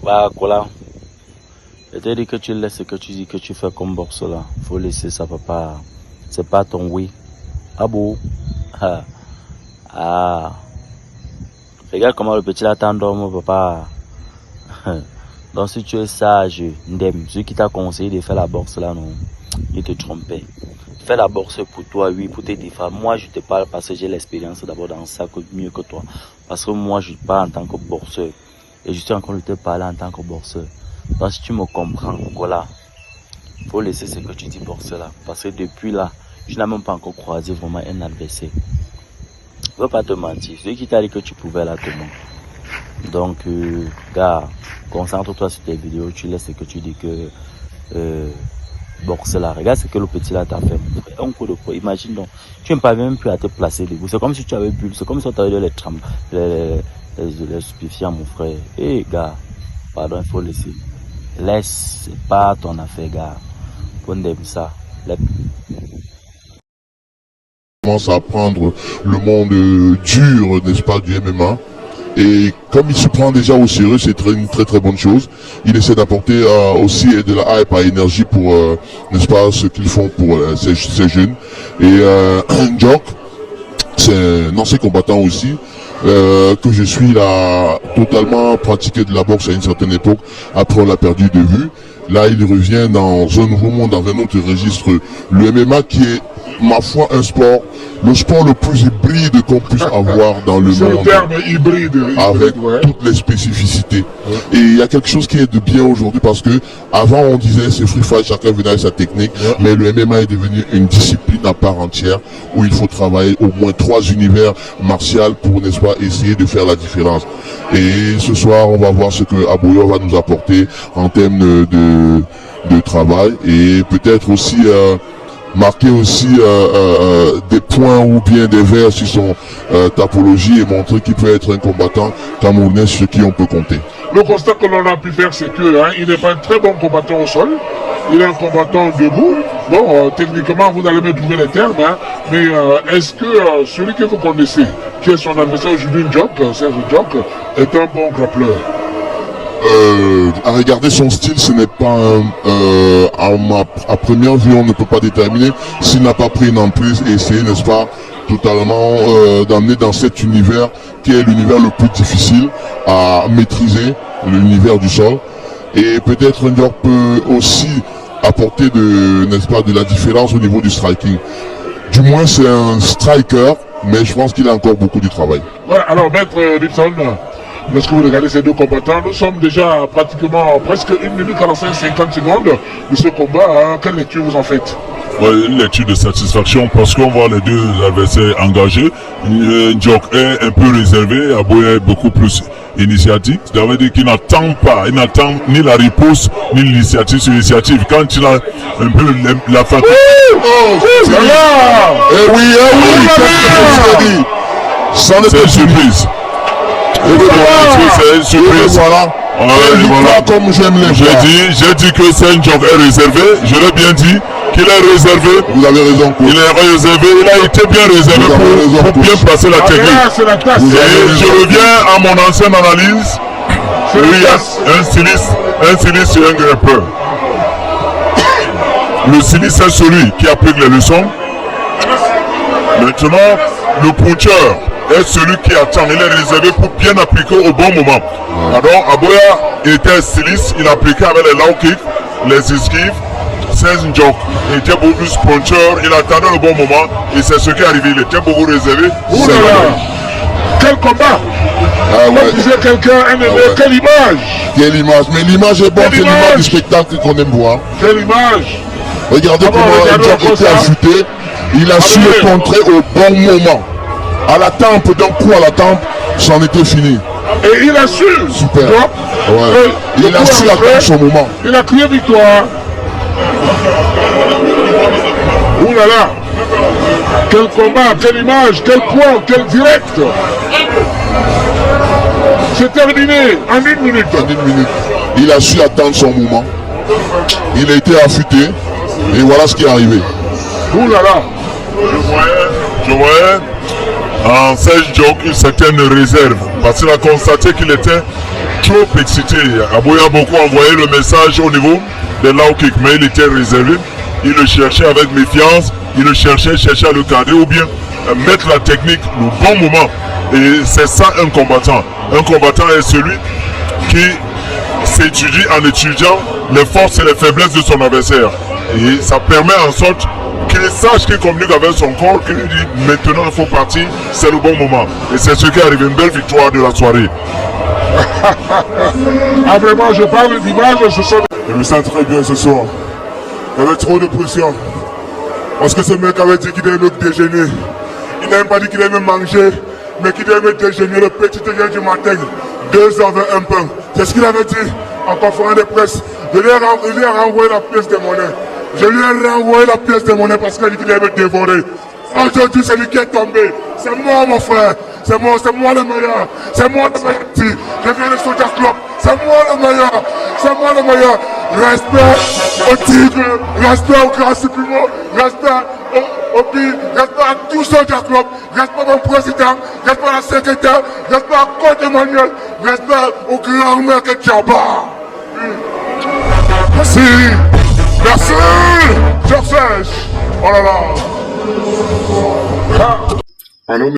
Bah, voilà. Je t'ai dit que tu laisses ce que tu dis que tu fais comme boxe là. Faut laisser ça, papa. C'est pas ton oui. Ah bon? Ah. Ah. Regarde comment le petit là t'endorme, papa. Donc si tu es sage, Ndem, celui qui t'a conseillé de faire la boxe là, non, il te trompait. Fais la boxe pour toi, oui, pour tes défenses. Moi, je te parle parce que j'ai l'expérience d'abord dans ça mieux que toi. Parce que moi, je parle en tant que boxeur. Et je suis en train de te parler en tant que boxeur. Donc si tu me comprends, voilà. Faut laisser ce que tu dis boxeur là. Parce que depuis là, je n'ai même pas encore croisé vraiment un adversaire. Je ne veux pas te mentir. Celui qui t'a dit que tu pouvais là te ment. Donc, gars, concentre-toi sur tes vidéos. Tu laisses ce que tu dis que boxe là. Regarde ce que le petit là t'a fait, mon frère. Un coup de poing. Imagine donc. Tu ne parviens même plus à te placer debout. C'est comme si tu avais bu. C'est comme si tu avais les stupéfiants, mon frère. Eh, gars, pardon, il faut laisser. Laisse, c'est pas ton affaire, gars. On aime ça. Commence à apprendre le monde dur, n'est-ce pas, du MMA. Et comme il se prend déjà au sérieux, c'est une très bonne chose. Il essaie d'apporter aussi de la hype à énergie pour, n'est-ce pas, ce qu'ils font pour ces jeunes. Et N'Jok, c'est un ancien combattant aussi, que je suis là totalement pratiqué de la boxe à une certaine époque. Après, on l'a perdu de vue. Là, il revient dans un nouveau monde, dans un autre registre. Le MMA qui est, ma foi, un sport, le sport le plus hybride qu'on puisse avoir dans le monde. C'est le terme hybride. Avec toutes les spécificités. Et il y a quelque chose qui est de bien aujourd'hui parce que avant on disait c'est free fight, chacun venait avec sa technique, mais le MMA est devenu une discipline à part entière où il faut travailler au moins 3 univers martiaux pour, n'est-ce pas, essayer de faire la différence. Et ce soir on va voir ce que Aboyo va nous apporter en termes de travail et peut-être aussi marquer aussi des points ou bien des vers sur son tapologie et montrer qu'il peut être un combattant camerounais sur qui on peut compter. Le constat que l'on a pu faire, c'est que il n'est pas un très bon combattant au sol, il est un combattant debout. Bon, techniquement, vous allez me trouver les termes, mais est-ce que celui que vous connaissez, qui est son adversaire aujourd'hui, Serge N'Jok, est un bon grappleur? À regarder son style, ce n'est pas à première vue, on ne peut pas déterminer s'il n'a pas pris une emprise et essayé, n'est-ce pas, totalement d'amener dans cet univers qui est l'univers le plus difficile à maîtriser, l'univers du sol. Et peut-être N'Jok peut aussi apporter n'est-ce pas, de la différence au niveau du striking. Du moins, c'est un striker, mais je pense qu'il a encore beaucoup de travail. Voilà, alors Maître Lipson, lorsque vous regardez ces deux combattants, nous sommes déjà pratiquement presque 1 minute 45-50 secondes de ce combat. Quelle lecture vous en faites? Une lecture de satisfaction parce qu'on voit les deux adversaires engagés. N'Jok est un peu réservé, Aboya est beaucoup plus initiatique. Ça veut dire qu'il n'attend pas, il n'attend ni la riposte ni l'initiative sur l'initiative. Quand il a un peu la fatigue. C'est une surprise. C'est une surprise. Voilà. Voilà. Comme j'aime les j'ai dit que N'Jok est réservé. Je l'ai bien dit qu'il est réservé. Vous avez raison. Il est réservé. Il a été bien réservé pour bien placer la technique. Et je reviens à mon ancienne analyse. Lui, un styliste et un grimpeur. Le styliste c'est celui qui applique les leçons. Maintenant, le puncheur est celui qui attend. Il est réservé pour bien appliquer au bon moment. Alors, Aboya était styliste, il appliquait avec les low kicks, les esquives. Serge N'Jok était beaucoup plus puncheur, il attendait le bon moment et c'est ce qui est arrivé. Il était beaucoup réservé. Quel combat! Disait quelqu'un, quelle image! Quelle image! Mais l'image est bonne, c'est l'image du spectacle qu'on aime voir. Quelle image! Regardez comment N'Jok était affûté. Il a su le contrer au bon moment. À la tempe, d'un coup à la tempe, c'en était fini. Et il a su. Super. Il a su attendre son moment. Il a crié victoire. Ouh là là. Quel combat, quelle image, quel point, quel direct. C'est terminé en 1 minute. En 1 minute. Il a su attendre son moment. Il a été affûté. Et voilà ce qui est arrivé. Ouh là là. Je voyais en Serge N'Jok une certaine réserve parce qu'il a constaté qu'il était trop excité. Aboya a beaucoup envoyé le message au niveau de Laokik, mais il était réservé. Il le cherchait avec méfiance, il le cherchait à le cadrer ou bien mettre la technique le bon moment. Et c'est ça un combattant. Un combattant est celui qui s'étudie en étudiant les forces et les faiblesses de son adversaire. Et ça permet en sorte qu'il sache qu'il communique avec son corps, qu'il lui dit maintenant il faut partir, c'est le bon moment. Et c'est ce qui arrive, une belle victoire de la soirée. Ah vraiment, je parle d'image, ce sont... Je me sens très bien ce soir. Il y avait trop de pression. Parce que ce mec avait dit qu'il aimait déjeuner. Il n'a même pas dit qu'il aimait manger, mais qu'il aimait déjeuner le petit déjeuner du matin. 2 heures avec un pain. C'est ce qu'il avait dit en conférence de presse. Je lui ai renvoyé la pièce de monnaie. Je lui ai renvoyé la pièce de monnaie parce qu'il a dit qu'il aimait dévorer. Aujourd'hui, c'est lui qui est tombé. C'est moi, mon frère. C'est moi le meilleur. C'est moi le meilleur. Je viens de Soldier Club. C'est moi le meilleur. C'est moi le meilleur. Respect au tigre. Respect au grand supplément. Respect au pays. Respect à tout Soldier Club. Respect au président. Respect à la secrétaire. Respect à Côte Emmanuel. Respect au grand mec Djaba. Merci. Merci. Georges. Oh là là. Allô.